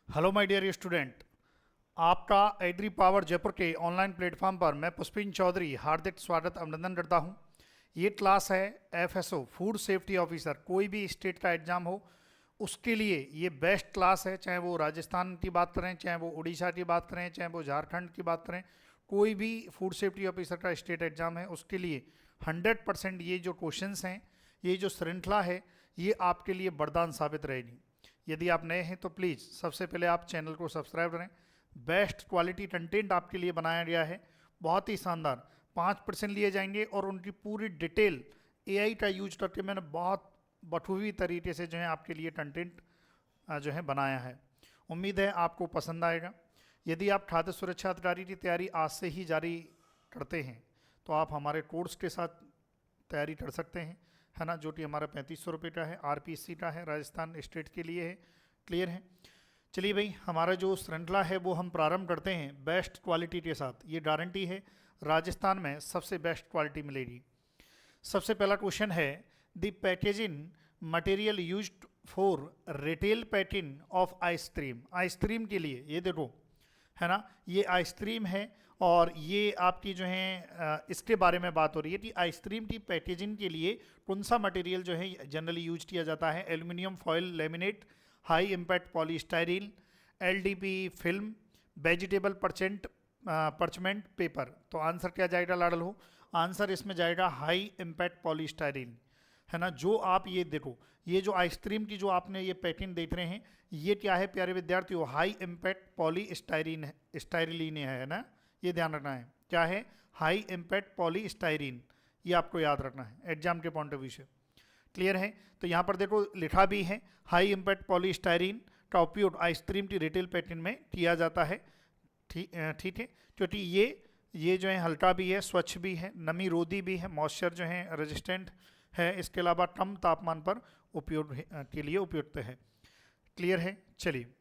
Hello my dear student. आपका agri power Jaipur के online platform पर मैं पुष्पिन चौधरी हार्दिक स्वागत अभिनंदन करता हूं। ये क्लास है एफएसओ फूड सेफ्टी ऑफिसर। कोई भी स्टेट का एग्जाम हो उसके लिए ये बेस्ट क्लास है। चाहे वो राजस्थान की बात करें, चाहे वो उड़ीसा की बात करें, चाहे वो झारखंड की बात करें, कोई भी फूड सेफ्टी ऑफिसर का स्टेट एग्जाम है उसके लिए 100% ये जो क्वेश्चंस हैं, ये जो श्रृंखला है, ये आपके लिए वरदान साबित रहेगी। यदि आप नए हैं तो प्लीज़ सबसे पहले आप चैनल को सब्सक्राइब करें। बेस्ट क्वालिटी कंटेंट आपके लिए बनाया गया है, बहुत ही शानदार। 5% लिए जाएंगे और उनकी पूरी डिटेल एआई का यूज करके मैंने बहुत बखूबी तरीके से जो है आपके लिए कंटेंट जो है बनाया है। उम्मीद है आपको पसंद आएगा। यदि आप खाद्य सुरक्षा अधिकारी की तैयारी आज से ही जारी करते हैं तो आप हमारे कोर्स के साथ तैयारी कर सकते हैं, है ना, जो कि हमारा 3500 रुपये का है, आरपीएससी का है, राजस्थान स्टेट के लिए है। क्लियर है? चलिए भाई, हमारा जो श्रृंखला है वो हम प्रारंभ करते हैं बेस्ट क्वालिटी के साथ। ये गारंटी है राजस्थान में सबसे बेस्ट क्वालिटी मिलेगी। सबसे पहला क्वेश्चन है, the packaging material used for retail packing of ice cream. Ice cream के लिए ये देखो, है ना, ये आइसक्रीम है और ये आपकी जो है इसके बारे में बात हो रही है कि आइसक्रीम की पैकेजिंग के लिए कौन सा मटेरियल जो है जनरली यूज किया जाता है। Aluminium foil laminate, high impact polystyrene, LDP film, vegetable parchment paper. तो आंसर क्या जाएगा लाडल हो? आंसर इसमें जाएगा हाई इम्पैक्ट पॉलीस्टाइरीन, है ना। जो आप ये देखो, ये जो आइसक्रीम की जो आपने ये पैकिंग देख रहे हैं, ये क्या है प्यारे विद्यार्थियों? हाई इम्पैक्ट पॉलीस्टाइरीन है, स्टाइरिलीन है ना। ये ध्यान रखना है, क्या है? High impact polystyrene. ये आपको याद रखना है एग्जाम के पॉइंट ऑफ व्यू से। क्लियर है? तो यहाँ पर देखो लिखा भी है, हाई इम्पैक्ट पॉलीस्टाइरीन का उपयोग आइसक्रीम की रिटेल पैकिंग में किया जाता है। ठीक है, क्योंकि ये जो है हल्का भी है, स्वच्छ भी है, नमी रोधी भी है, मॉइस्चर जो है रेजिस्टेंट है, इसके अलावा कम तापमान पर उपयोग के लिए उपयुक्त है। क्लियर है? चलिए,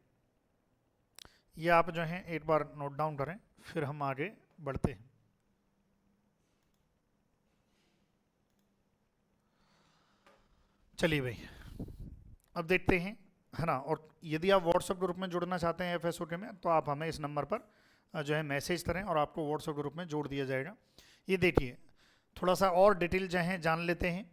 ये आप जो है एक बार नोट डाउन करें, फिर हम आगे बढ़ते हैं। चलिए भाई, अब देखते हैं, है ना। और यदि आप व्हाट्सएप ग्रुप में जुड़ना चाहते हैं एफएसओ के में, तो आप हमें इस नंबर पर जो है मैसेज करें और आपको व्हाट्सएप ग्रुप में जोड़ दिया जाएगा। ये देखिए, थोड़ा सा और डिटेल जो है जान लेते हैं।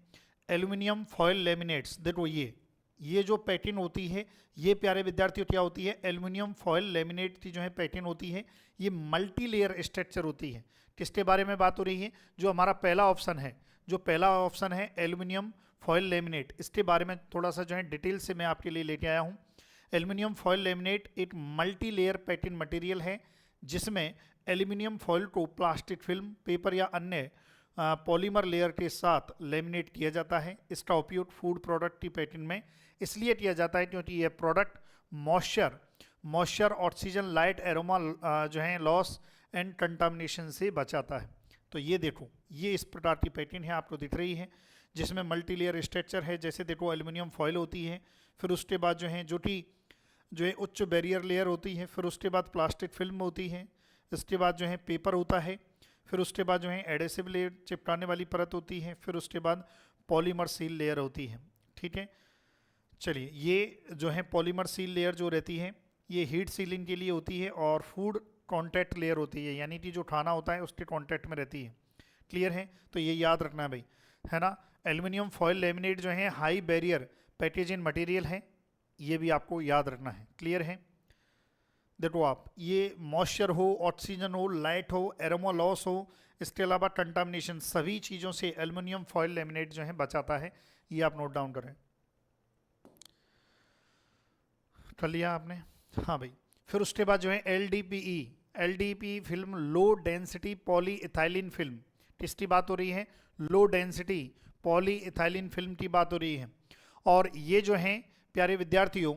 एल्यूमिनियम फॉयल लेमिनेट्स, देखो ये जो पैकिंग होती है, ये प्यारे विद्यार्थियों क्या होती है? एल्यूमिनियम फॉयल लेमिनेट की जो है पैकिंग होती है, ये मल्टी लेयर स्ट्रक्चर होती है। किसके बारे में बात हो रही है? जो हमारा पहला ऑप्शन है, जो पहला ऑप्शन है एल्यूमिनियम फॉयल लेमिनेट, इसके बारे में थोड़ा सा जो है डिटेल से मैं आपके लिए लेके आया हूँ। एल्यूमिनियम फॉयल लेमिनेट एक मल्टी लेयर पैकिंग मटेरियल है जिसमें एल्यूमिनियम फॉयल को प्लास्टिक फिल्म, पेपर या अन्य पॉलीमर लेयर के साथ लेमिनेट किया जाता है। इसका उपयोग फूड प्रोडक्ट की पैकिंग में इसलिए किया जाता है क्योंकि यह product moisture, oxygen, light, aroma जो है लॉस एंड कंटामिनेशन से बचाता है। तो ये देखो, ये इस प्रकार की पैकिंग है, आपको दिख रही है, जिसमें मल्टी लेयर स्ट्रक्चर है। जैसे देखो, एल्यूमिनियम फॉयल होती है, फिर उसके बाद जो है जो है उच्च बैरियर लेयर होती है, फिर उसके बाद प्लास्टिक फिल्म होती है, इसके बाद जो है पेपर होता है, फिर उसके बाद जो है एडेसिव लेयर, चिपकाने वाली परत होती है, फिर उसके बाद पॉलीमर सील लेयर होती है। ठीक है, चलिए, ये जो है पॉलीमर सील लेयर जो रहती है, ये हीट सीलिंग के लिए होती है और फूड कॉन्टैक्ट लेयर होती है, यानी कि जो खाना होता है उसके कॉन्टैक्ट में रहती है। क्लियर है? तो ये याद रखना है भाई, है ना। एल्यूमिनियम फॉयल लेमिनेट जो है हाई बैरियर पैकेजिंग मटेरियल है, ये भी आपको याद रखना है। क्लियर है? देखो आप, ये मॉइस्चर हो, ऑक्सीजन हो, लाइट हो, एरोमा लॉस हो, इसके अलावा कंटामिनेशन, सभी चीज़ों से एल्यूमिनियम फॉयल लेमिनेट जो है बचाता है। ये आप नोट डाउन करें। कर लिया आपने? हाँ भाई, फिर उसके बाद जो है LDP film, low density poly ethylene film. किसकी बात हो रही है? Low density poly ethylene film की बात हो रही है। और ये जो है प्यारे विद्यार्थियों,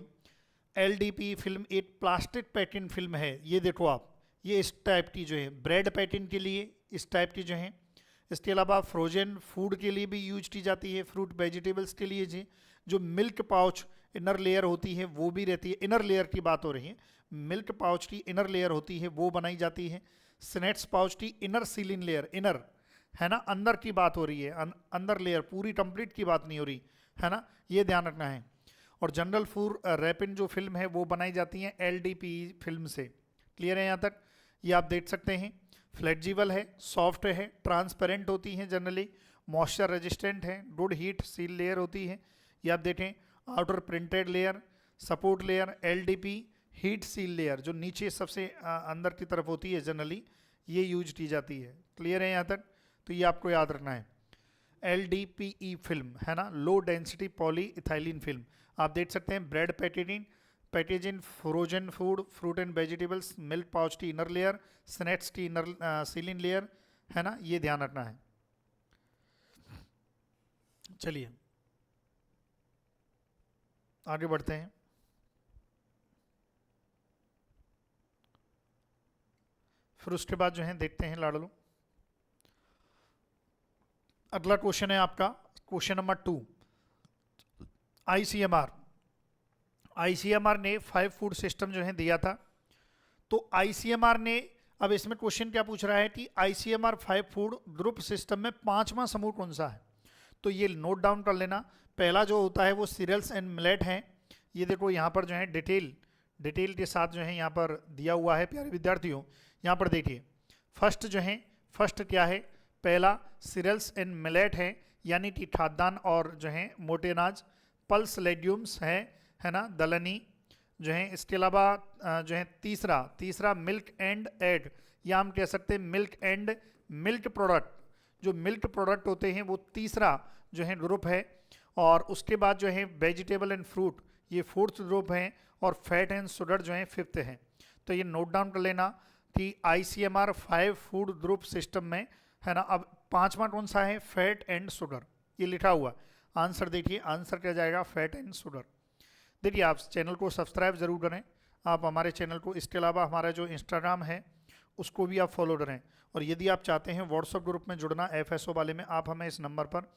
एलडीपी फिल्म एक प्लास्टिक पैकिंग फिल्म है। ये देखो आप, ये इस टाइप की जो है ब्रेड पैकिंग के लिए इस टाइप की जो है, इसके अलावा फ्रोजन फूड के लिए भी यूज की जाती है, फ्रूट वेजिटेबल्स के लिए जी। जो मिल्क पाउच इनर लेयर होती है वो भी रहती है, इनर लेयर की बात हो रही है, मिल्क पाउच की इनर लेयर होती है वो बनाई जाती है। स्नैक्स पाउच की इनर सीलिंग लेयर, इनर, है ना, अंदर की बात हो रही है, अंदर लेयर, पूरी कंप्लीट की बात नहीं हो रही, है ना, ये ध्यान रखना है। और जनरल फूड रैपिन जो फिल्म है वो बनाई जाती है LDPE फिल्म से। क्लियर है यहाँ तक? ये आप देख सकते हैं। फ्लेक्सिबल है, सॉफ्ट है, ट्रांसपेरेंट होती हैं जनरली, मॉइस्चर रेजिस्टेंट है, गुड हीट सील लेयर होती है। ये आप देखें, outer printed layer, support layer, LDP heat seal layer जो नीचे सबसे अंदर की तरफ होती है जनरली, ये यूज की जाती है। क्लियर है यहाँ तक? तो ये आपको याद रखना है। LDPE फिल्म है ना, low density poly ethylene film. आप देख सकते हैं bread packaging, frozen food, fruit and vegetables, milk pouch की इनर लेयर, स्नैक्स की इनर सीलिंग लेयर, है ना, ये ध्यान रखना है। चलिए आगे बढ़ते हैं। फिर उसके बाद जो है देखते हैं लाडलो, अगला क्वेश्चन है आपका क्वेश्चन नंबर 2। आईसीएमआर ने 5 फूड सिस्टम जो है दिया था। तो आईसीएमआर ने, अब इसमें क्वेश्चन क्या पूछ रहा है कि आईसीएमआर 5 फूड ग्रुप सिस्टम में 5वां समूह कौन सा है? तो ये नोट डाउन कर लेना। पहला जो होता है वो सीरियल्स एंड मिलेट है। ये देखो यहाँ पर जो है डिटेल के साथ जो है यहाँ पर दिया हुआ है प्यारे विद्यार्थियों। यहाँ पर देखिए फर्स्ट क्या है? पहला सीरियल्स एंड मिलेट है, यानी कि खाद्यान्न और जो है मोटे अनाज। पल्स लेग्यूम्स है ना, दलहनी जो है। इसके अलावा जो है तीसरा मिल्क एंड एग, या हम कह सकते हैं मिल्क एंड मिल्क प्रोडक्ट। जो मिल्क प्रोडक्ट होते हैं वो तीसरा जो है ग्रुप है। और उसके बाद जो है वेजिटेबल एंड फ्रूट, ये फोर्थ ग्रुप है। और फैट एंड शुगर जो है 5th है। तो ये नोट डाउन कर लेना कि आईसीएमआर 5 फूड ग्रुप सिस्टम में, है ना। अब 5वां कौन सा है? फैट एंड शुगर, ये लिखा हुआ। आंसर देखिए, आंसर क्या जाएगा? Fat and sugar. देखिए आप चैनल को सब्सक्राइब जरूर करें, आप हमारे चैनल को। इसके अलावा हमारा जो इंस्टाग्राम है उसको भी आप फॉलो करें। और यदि आप चाहते हैं व्हाट्सएप ग्रुप में जुड़ना FSO वाले में, आप हमें इस नंबर पर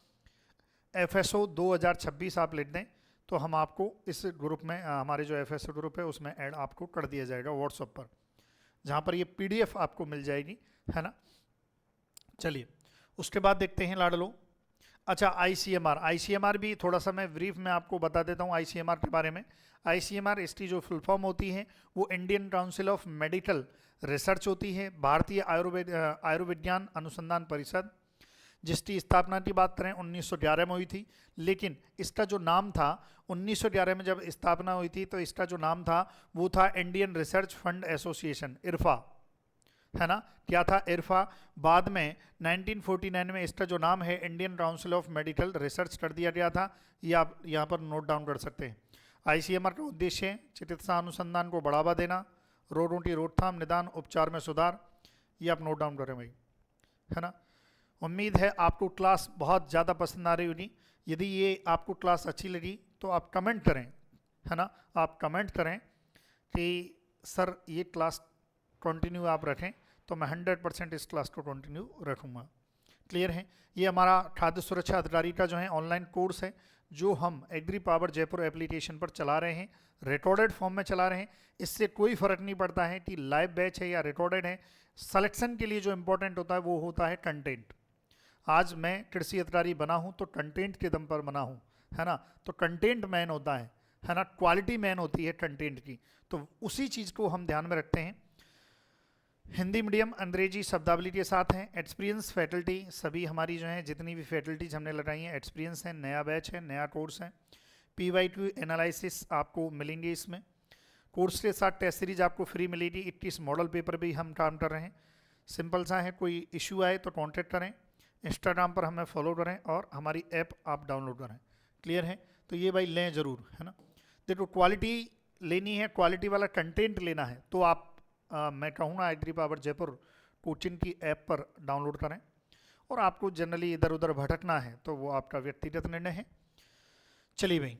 FSO 2026 आप लिख दें, तो हम आपको इस ग्रुप में, हमारे जो FSO ग्रुप है उसमें ऐड आपको कर दिया जाएगा व्हाट्सएप पर, जहाँ पर ये PDF आपको मिल जाएगी, है ना। चलिए उसके बाद देखते हैं लाडलो। अच्छा, आईसीएमआर भी थोड़ा सा मैं ब्रीफ में आपको बता देता हूँ आईसीएमआर के बारे में। आईसीएमआर इसकी जो फुल फॉर्म होती है वो Indian council of medical research होती है, भारतीय आयुर्विज्ञान अनुसंधान परिषद, जिसकी स्थापना की बात करें 1911 में हुई थी। लेकिन इसका जो नाम था 1911 में जब स्थापना हुई थी, तो इसका जो नाम था वो था Indian research fund association, Irfa, है ना। क्या था? इरफा। बाद में 1949 में इसका जो नाम है Indian council of medical research कर दिया गया था। ये आप यहाँ पर नोट डाउन कर सकते हैं। आईसीएमआर का उद्देश्य है चिकित्सा अनुसंधान को बढ़ावा देना, रोगों की रोकथाम, निदान, उपचार में सुधार। ये आप नोट डाउन करें भाई, है ना। उम्मीद है आपको क्लास बहुत ज़्यादा पसंद आ रही होगी। यदि ये आपको क्लास अच्छी लगी तो आप कमेंट करें, है ना। आप कमेंट करें कि सर ये क्लास कंटिन्यू आप रखें, तो मैं 100% इस क्लास को कंटिन्यू रखूँगा। क्लियर है? ये हमारा खाद्य सुरक्षा अधिकारी का जो है ऑनलाइन कोर्स है, जो हम एग्री पावर जयपुर एप्लीकेशन पर चला रहे हैं, रिकॉर्डेड फॉर्म में चला रहे हैं। इससे कोई फ़र्क नहीं पड़ता है कि लाइव बैच है या रिकॉर्डेड है। सिलेक्शन के लिए जो इंपॉर्टेंट होता है वो होता है कंटेंट। आज मैं कृषि अधिकारी बना हूँ तो कंटेंट के दम पर बना हूँ, है ना। तो कंटेंट मैन होता है ना, क्वालिटी मैन होती है कंटेंट की। तो उसी चीज़ को हम ध्यान में रखते हैं। हिंदी मीडियम, अंग्रेजी शब्दावली के साथ हैं। एक्सपीरियंस फैकल्टी, सभी हमारी जो है जितनी भी फैकल्टीज हमने लगाई हैं एक्सपीरियंस है, नया बैच है, नया कोर्स है। PYQ एनालिसिस आपको मिलेंगे इसमें। कोर्स के साथ टेस्ट सीरीज आपको फ्री मिलेगी। 21 मॉडल पेपर भी हम काम कर रहे हैं। सिंपल सा है, कोई इशू आए तो कॉन्टेक्ट करें, इंस्टाग्राम पर हमें फॉलो करें और हमारी ऐप आप डाउनलोड करें। क्लियर है? तो ये भाई लें ज़रूर, है ना। देखो क्वालिटी लेनी है, क्वालिटी वाला कंटेंट लेना है, तो आप मैं कहूँगा एग्री पावर जयपुर कोचिंग की ऐप पर डाउनलोड करें। और आपको जनरली इधर उधर भटकना है तो वो आपका व्यक्तिगत निर्णय है। चलिए भाई,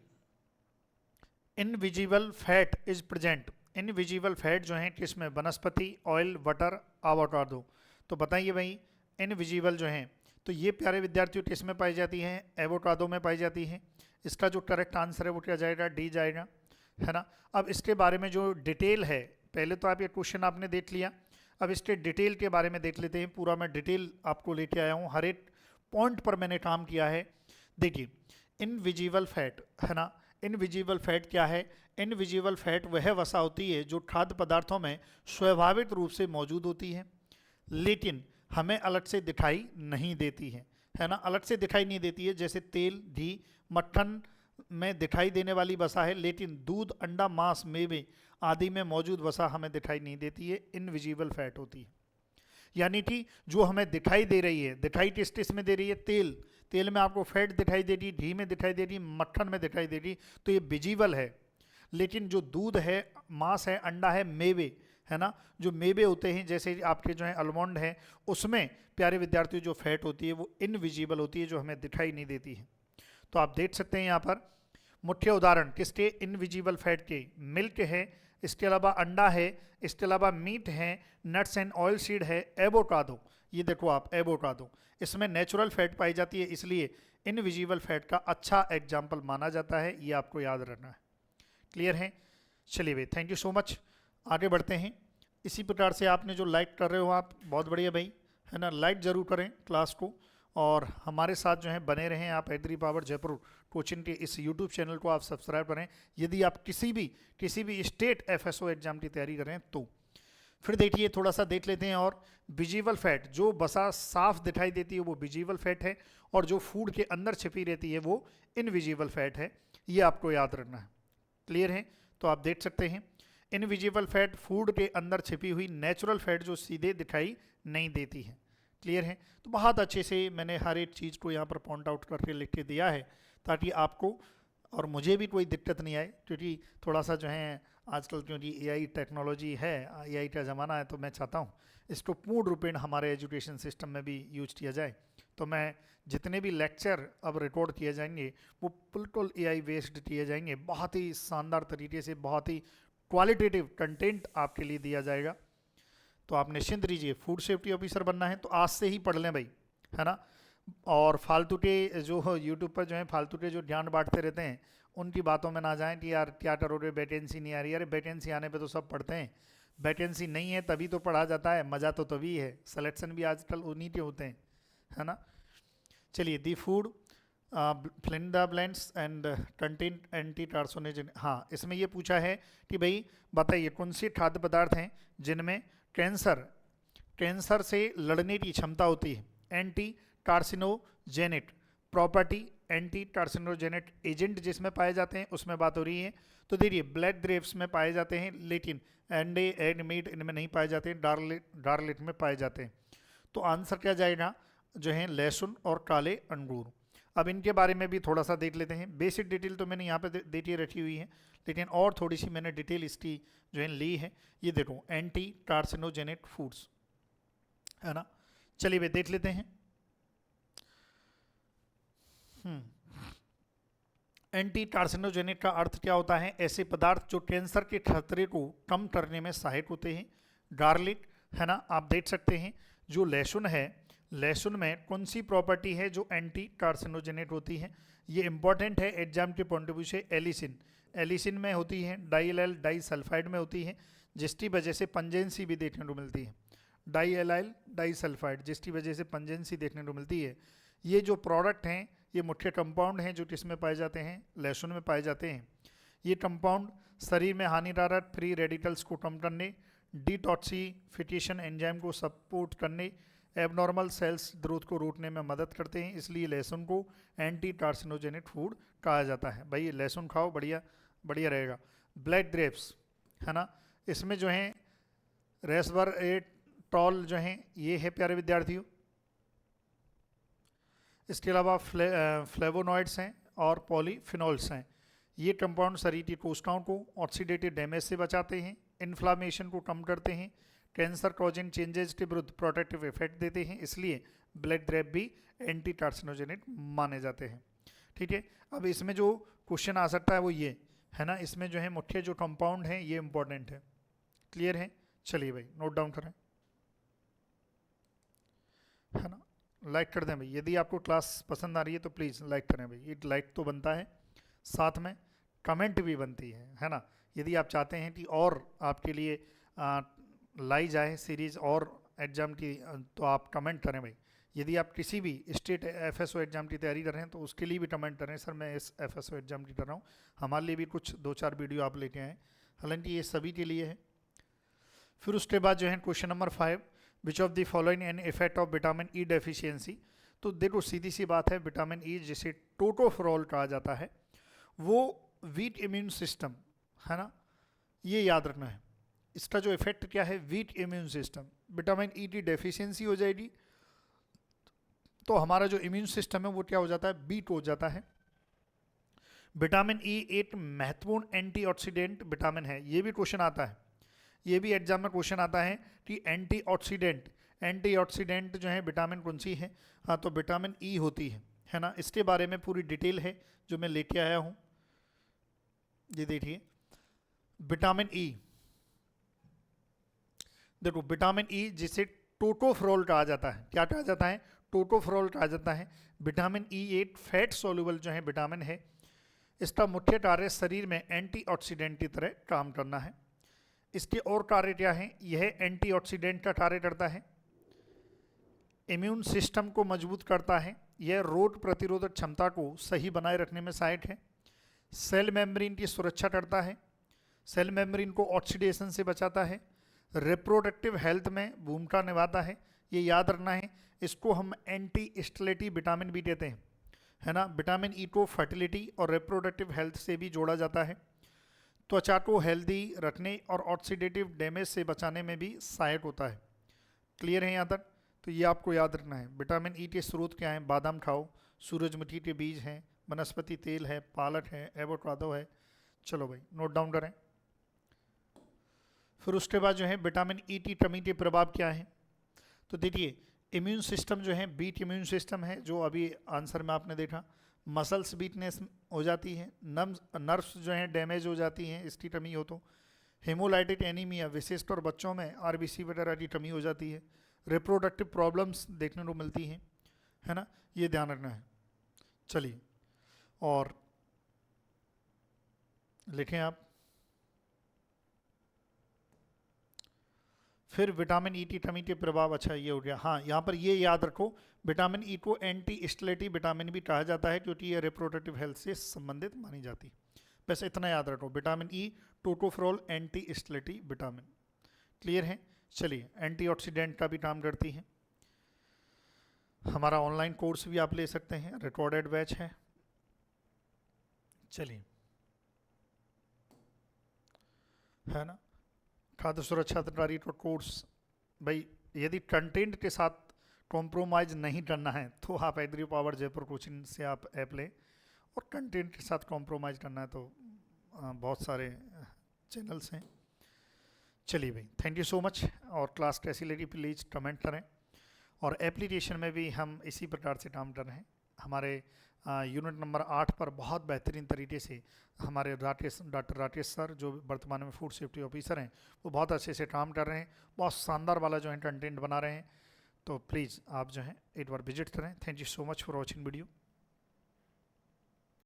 invisible fat is present. Invisible fat जो है किसमें? वनस्पति, ऑयल, बटर, आवाकाडो। तो बताइए भाई, इनविजिबल जो है तो ये प्यारे विद्यार्थियों किसमें पाई जाती है? एवोकाडो में पाई जाती है। इसका जो करेक्ट आंसर है वो क्या जाएगा? डी जाएगा, है ना। अब इसके बारे में जो डिटेल है, पहले तो आप ये क्वेश्चन आपने देख लिया, अब इसके डिटेल के बारे में देख लेते हैं। पूरा मैं डिटेल आपको लेके आया हूँ, हर एक पॉइंट पर मैंने काम किया है। देखिए, इनविजिबल फैट, है ना, इनविजिबल फैट क्या है? इनविजिबल फैट वह वसा होती है जो खाद्य पदार्थों में स्वाभाविक रूप से मौजूद होती है, लेकिन हमें अलग से दिखाई नहीं देती है ना, अलग से दिखाई नहीं देती है। जैसे तेल, घी, मक्खन में दिखाई देने वाली वसा है, लेकिन दूध, अंडा, मांस, मेवे आदि में मौजूद वसा हमें दिखाई नहीं देती है, इनविजिबल फैट होती है। यानी कि जो हमें दिखाई दे रही है, दिखाई किस किस में दे रही है? तेल, तेल में आपको फैट दिखाई दे रही, घी में दिखाई दे रही, मक्खन में दिखाई दे रही, तो ये विजिबल है। लेकिन जो दूध है, मांस है, अंडा है, मेवे है ना, जो मेवे होते हैं जैसे आपके जो है आलमंड है, उसमें प्यारे विद्यार्थियों जो फैट होती है वो इनविजिबल होती है, जो हमें दिखाई नहीं देती है। तो आप देख सकते हैं यहाँ पर मुख्य उदाहरण किसके? इनविजिबल फैट के। मिल्क है, इसके अलावा अंडा है, इसके अलावा मीट है, नट्स एंड ऑयल सीड है, एवोकाडो, ये देखो आप एवोकाडो, इसमें नेचुरल फैट पाई जाती है, इसलिए इनविजिबल फैट का अच्छा एग्जाम्पल माना जाता है, ये आपको याद रखना है। क्लियर है? चलिए भाई, थैंक यू सो मच। आगे बढ़ते हैं। इसी प्रकार से आपने जो लाइक कर रहे हो आप, बहुत बढ़िया भाई, है ना, लाइक ज़रूर करें क्लास को, और हमारे साथ जो है बने रहें आप। एग्री पावर जयपुर कोचिंग के इस यूट्यूब चैनल को आप सब्सक्राइब करें यदि आप किसी भी स्टेट एफएसओ एग्जाम की तैयारी करें तो। फिर देखिए, थोड़ा सा देख लेते हैं और विजिबल फैट, जो बसा साफ दिखाई देती है वो विजिबल फैट है, और जो फूड के अंदर छिपी रहती है वो इनविजिबल फैट है, ये आपको याद रखना है। क्लियर है? तो आप देख सकते हैं इनविजिबल फैट फूड के अंदर छिपी हुई नेचुरल फैट जो सीधे दिखाई नहीं देती है। क्लियर है? तो बहुत अच्छे से मैंने हर एक चीज़ को यहाँ पर पॉइंट आउट करके लिख के दिया है, ताकि आपको और मुझे भी कोई दिक्कत नहीं आए, क्योंकि थोड़ा सा जो है आजकल क्योंकि एआई टेक्नोलॉजी है, एआई का ज़माना है, तो मैं चाहता हूँ इसको पूर्ण रूपेण हमारे एजुकेशन सिस्टम में भी यूज किया जाए। तो मैं जितने भी लेक्चर अब रिकॉर्ड किए जाएंगे वो बिल्कुल एआई बेस्ड किए जाएंगे, बहुत ही शानदार तरीके से, बहुत ही क्वालिटेटिव कंटेंट आपके लिए दिया जाएगा। तो आप निश्चिंत रहिए, फूड सेफ्टी ऑफिसर बनना है तो आज से ही पढ़ लें भाई, है ना। और फालतू के जो यूट्यूब पर जो है फालतू के जो ज्ञान बांटते रहते हैं, उनकी बातों में ना जाएं कि यार क्या करोगे, वैकेंसी नहीं आ रही। अरे वैकेंसी आने पे तो सब पढ़ते हैं, वैकेंसी नहीं है तभी तो पढ़ा जाता है, मज़ा तो तभी है, सिलेक्शन भी आजकल उन्हीं के होते हैं, है ना। चलिए, दी फूड फ्लिन the blends and content anti carcinogen. हाँ, इसमें ये पूछा है कि भाई बताइए कौन से खाद्य पदार्थ हैं जिनमें कैंसर से लड़ने की क्षमता होती है। Anti carcinogenic property, anti carcinogenic agent जिसमें पाए जाते हैं उसमें बात हो रही है। तो देखिए, ब्लैक ग्रेप्स में पाए जाते हैं, लेकिन एंडे, एग, मीट इनमें नहीं पाए जाते हैं, डार्लिट में पाए जाते हैं। तो आंसर क्या जाएगा? जो है लहसुन और काले अंगूर। अब इनके बारे में भी थोड़ा सा देख लेते हैं। बेसिक डिटेल तो मैंने यहाँ पे डिटेल रखी हुई है, लेकिन और थोड़ी सी मैंने डिटेल इसकी जो है ली है। ये देखो, एंटी कार्सिनोजेनिक फूड्स, है ना। चलिए वे देख लेते हैं। एंटी कार्सिनोजेनिक का अर्थ क्या होता है? ऐसे पदार्थ जो कैंसर के खतरे को कम करने में सहायक होते हैं। गार्लिक, है ना, आप देख सकते हैं। जो लहसुन है, लहसुन में कौन सी प्रॉपर्टी है जो एंटी कार्सिनोजेनेट होती है? ये इंपॉर्टेंट है एग्जाम के पॉइंट ऑफ व्यू से। एलिसिन, एलिसिन में होती है, डाइएलाइल डाइसल्फाइड में होती है, जिसकी वजह से पंजेंसी भी देखने को मिलती है। डाइएलाइल डाइसल्फाइड, जिसकी वजह से पंजेंसी देखने को मिलती है। ये जो प्रोडक्ट हैं, ये मुख्य कंपाउंड हैं जो किसमें पाए जाते हैं? लहसुन में पाए जाते हैं। ये कंपाउंड शरीर में हानिकारक फ्री रेडिकल्स को कम करने, डिटॉक्सिफिकेशन एंजाइम को सपोर्ट करने, एबनॉर्मल सेल्स ग्रोथ को रोकने में मदद करते हैं। इसलिए लहसुन को एंटी कार्सिनोजेनिक फूड कहा जाता है। भाई लहसुन खाओ, बढ़िया बढ़िया रहेगा। ब्लैक ग्रेप्स, है ना, इसमें जो है रेसवरेट्रॉल जो है ये है प्यारे विद्यार्थियों। इसके अलावा फ्लेवोनॉइड्स हैं और पॉलीफिनॉल्स हैं। ये कंपाउंड शरीर की कोशिकाओं को ऑक्सीडेटिव डैमेज से बचाते हैं, इन्फ्लामेशन को कम करते हैं, कैंसर कॉजिंग चेंजेस के विरुद्ध प्रोटेक्टिव इफेक्ट देते हैं। इसलिए ब्लैक ग्रेप भी एंटी कार्सिनोजेनिक माने जाते हैं। ठीक है, अब इसमें जो क्वेश्चन आ सकता है वो ये है ना, इसमें जो है मुख्य जो कंपाउंड है ये इंपॉर्टेंट है। क्लियर है? चलिए भाई, नोट डाउन करें, है ना। लाइक कर दें भाई, यदि आपको क्लास पसंद आ रही है तो प्लीज़ लाइक करें भाई। ये लाइक तो बनता है, साथ में कमेंट भी बनती है ना। यदि आप चाहते हैं कि और आपके लिए लाई जाए सीरीज़ और एग्जाम की, तो आप कमेंट करें भाई, यदि आप किसी भी स्टेट एफएसओ एग्जाम की तैयारी कर रहे हैं तो उसके लिए भी कमेंट करें सर मैं इस एफएसओ एग्जाम की कर रहा हूँ, हमारे लिए भी कुछ 2-4 वीडियो आप लेके आएँ, हालांकि ये सभी के लिए है। फिर उसके बाद जो है question number 5, which of the following an effect of vitamin E deficiency. तो देखो सीधी सी बात है, विटामिन ई जिसे टोटोफेरोल कहा जाता है वो वीक इम्यून सिस्टम है ना, ये याद रखना है। इसका जो इफेक्ट क्या है, week immune system, vitamin E की डेफिशिएंसी हो जाएगी तो हमारा जो इम्यून सिस्टम है वो क्या हो जाता है, वीक हो जाता है। विटामिन ई एक महत्वपूर्ण एंटीऑक्सीडेंट विटामिन है, ये भी क्वेश्चन आता है, ये भी एग्जाम में क्वेश्चन आता है कि एंटीऑक्सीडेंट जो है विटामिन कौन सी है। हाँ तो विटामिन ई होती है ना, इसके बारे में पूरी डिटेल है जो मैं लेके आया हूँ। ये देखिए विटामिन ई, देखो विटामिन ई जिसे टोटोफेरोल कहा जाता है, क्या कहा जाता है, टोटोफेरोल कहा जाता है। विटामिन ई एक फैट सोल्यूबल जो है विटामिन है, इसका मुख्य कार्य शरीर में एंटीऑक्सीडेंट की तरह काम करना है। इसके और कार्य क्या है, यह एंटीऑक्सीडेंट का कार्य करता है, इम्यून सिस्टम को मजबूत करता है, यह रोग प्रतिरोधक क्षमता को सही बनाए रखने में सहायक है, सेल मेम्ब्रेन की सुरक्षा करता है, सेल मेम्ब्रेन को ऑक्सीडेशन से बचाता है, रिप्रोडक्टिव हेल्थ में भूमिका निभाता है, ये याद रखना है। इसको हम एंटी स्टेलेटिव विटामिन भी कहते हैं, है ना। विटामिन ई को फर्टिलिटी और रिप्रोडक्टिव हेल्थ से भी जोड़ा जाता है, त्वचा को हेल्दी रखने और ऑक्सीडेटिव डैमेज से बचाने में भी सहायक होता है। क्लियर है यहाँ तक, तो ये आपको याद रखना है। विटामिन ई के स्रोत क्या हैं, बादाम खाओ, सूरजमुखी के बीज हैं, वनस्पति तेल है, पालक है, एवोकाडो है। चलो भाई नोट डाउन करें। फिर उसके बाद जो है विटामिन ई की कमी के प्रभाव क्या है, तो देखिए इम्यून सिस्टम जो है वीक इम्यून सिस्टम है, जो अभी आंसर में आपने देखा, मसल्स वीकनेस हो जाती है, नर्व्स जो हैं डैमेज हो जाती हैं इसकी कमी हो तो, हेमोलाइटिक एनीमिया विशेषतौर बच्चों में आरबीसी वगैरह की कमी हो जाती है, रिप्रोडक्टिव प्रॉब्लम्स देखने को मिलती हैं, है ना, ये ध्यान रखना है। चलिए और लिखें आप। फिर विटामिन ई की कमी के प्रभाव, अच्छा ये हो गया, हाँ यहाँ पर ये याद रखो, विटामिन ई को एंटी स्टेलेटिव विटामिन भी कहा जाता है क्योंकि ये रिप्रोडक्टिव हेल्थ से संबंधित मानी जाती है। बस इतना याद रखो, vitamin E tocopherol anti sterility vitamin. Clear है। चलिए एंटीऑक्सीडेंट का भी काम करती है। हमारा ऑनलाइन कोर्स भी आप ले सकते हैं, रिकॉर्डेड बैच है। चलिए, है ना, खाद्य सुरक्षा अधिकारी का कोर्स, भाई यदि कंटेंट के साथ कॉम्प्रोमाइज़ नहीं करना है तो आप एग्री पावर जयपुर कोचिंग से आप ऐप लें, और कंटेंट के साथ कॉम्प्रोमाइज़ करना है तो बहुत सारे चैनल्स हैं। चलिए भाई थैंक यू सो मच, और क्लास कैसी लगी प्लीज़ कमेंट करें, और एप्लीकेशन में भी हम इसी प्रकार से काम कर रहे हैं। हमारे यूनिट नंबर 8 पर बहुत बेहतरीन तरीके से हमारे डॉक्टर राकेश सर जो वर्तमान में फूड सेफ्टी ऑफिसर हैं वो बहुत अच्छे से काम कर रहे हैं, बहुत शानदार वाला जो है कंटेंट बना रहे हैं। तो प्लीज़ आप जो है एक बार विजिट करें। Thank you so much for watching video.